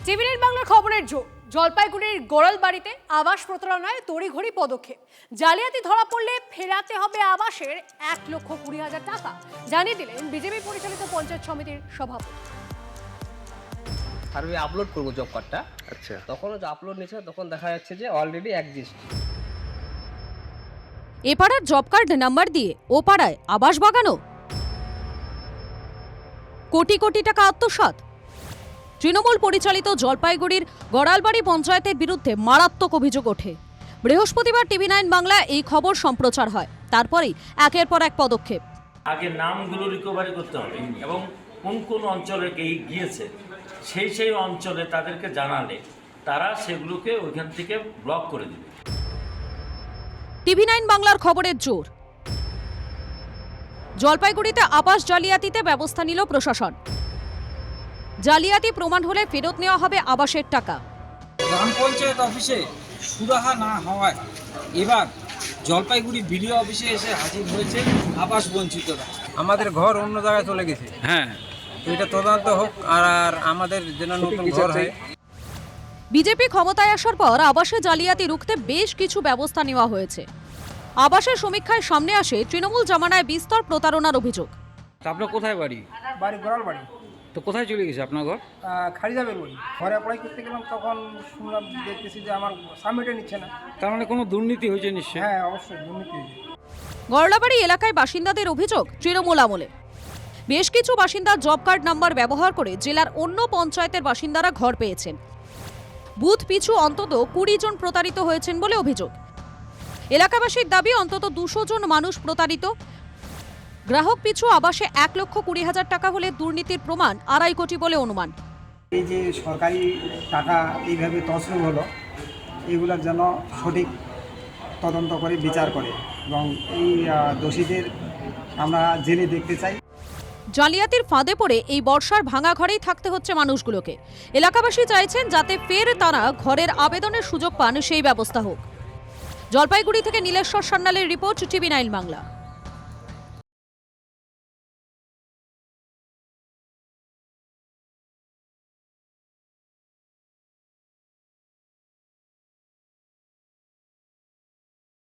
টিভি9 বাংলার খবরের জলপাইগুড়ির গোড়ালবাড়িতে আবাস প্রতারণায় তড়িঘড়ি পদক্ষেপ। জালিয়াতি ধরা পড়লে ফেরাতে হবে আবাসের 1,20,000 টাকা, জানিয়ে দিলেন বিজেপি পরিচালিত পঞ্চায়েত সমিতির সভাপতি। সার্ভে আপলোড করবো জব কার্ডটা, আচ্ছা, তখন আপলোড নিচ্ছে, তখন দেখা যাচ্ছে যে অলরেডি এক্সিস্ট। এ পাড়ার জব কার্ড নাম্বার দিয়ে ও পাড়ায় আবাস বাগানো, কোটি কোটি টাকা আত্মসাৎ। তৃণমূল পরিচালিত জলপাইগুড়ির গড়ালবাড়ি পঞ্চায়েতের বিরুদ্ধে মারাত্মক অভিযোগ ওঠে। বৃহস্পতিবার টিভি9 বাংলা এই খবর সম্প্রচার হয়, তারপরেই একের পর এক পদক্ষেপ। আগে নামগুলো রিকভারি করতে হবে এবং কোন কোন অঞ্চলে গিয়েছে সেই অঞ্চলে তাদেরকে জানালে তারা সেগুলোকে ওইখান থেকে ব্লক করে দেবে। টিভি9 বাংলার খবরের জোর। জলপাইগুড়িতে আবাস জালিয়াতিতে ব্যবস্থা নিল প্রশাসন। জালিয়াতি প্রমাণ হলে ফেরত নেওয়া হবে আবাসের টাকা। গ্রাম পঞ্চায়েত অফিসে সুরাহা না হওয়ায় এবার জলপাইগুড়ি বিডিও অফিসে এসে হাজির হয়েছে আবাস বঞ্চিতরা। আমাদের ঘর অন্য জায়গায় চলে গেছে। হ্যাঁ, তো এটা তদন্ত হোক আর আমাদের যেন নতুন ঘর হয়। বিজেপি ক্ষমতায় আসার পর আবাসে জালিয়াতি রুখতে বেশ কিছু ব্যবস্থা নেওয়া হয়েছে। আবাসের সমীক্ষায় সামনে আসে তৃণমূল জামানায় বিস্তর প্রতারণার অভিযোগ। আপনার কোথায় বাড়ি? বাড়ি গোড়ালবাড়ি। তো কোথায় চলে গেছে আপনার ঘর? খারিজাবের বাড়ি। ঘরে অ্যাপ্লাই করতে গেলাম, তখন শুনলাম, দেখতেছি যে আমার সাবমিটে নিচ্ছে না। তার মানে কোনো দুর্নীতি হয়েছে নিশ্চয়ই? হ্যাঁ, অবশ্যই দুর্নীতি হয়েছে। গড়লাবাড়ি এলাকায় বাসিন্দাদের অভিযোগ তৃণমূল আমলে বেশ কিছু বাসিন্দা জব কার্ড নাম্বার ব্যবহার করে জেলার অন্য পঞ্চায়েতের বাসিন্দারা ঘর পেয়েছেন। বুথ পিছু অন্তত 20 জন প্রতারিত হয়েছেন বলে অভিযোগ। এলাকাবাসীর দাবি অন্তত 200 জন মানুষ প্রতারিত। গ্রাহক পিছু আবাসে 1,20,000 টাকা হলে দুর্নীতির প্রমাণ 2.5 কোটি বলে অনুমান। এই যে সরকারি টাকা এইভাবে তছরূপ হলো, এগুলোর যেন সঠিক তদন্ত করে বিচার করে এবং এই দোষীদের আমরা জেলে দেখতে চাই। জালিয়াতির ফাঁদে পড়ে এই বর্ষার ভাঙা ঘরেই থাকতে হচ্ছে মানুষগুলোকে। এলাকাবাসী চাইছেন যাতে ফের তারা ঘরের আবেদনের সুযোগ পান, সেই ব্যবস্থা হোক। জলপাইগুড়ি থেকে নীলেশ্বর সান্যালের রিপোর্ট, টিভি9 বাংলা।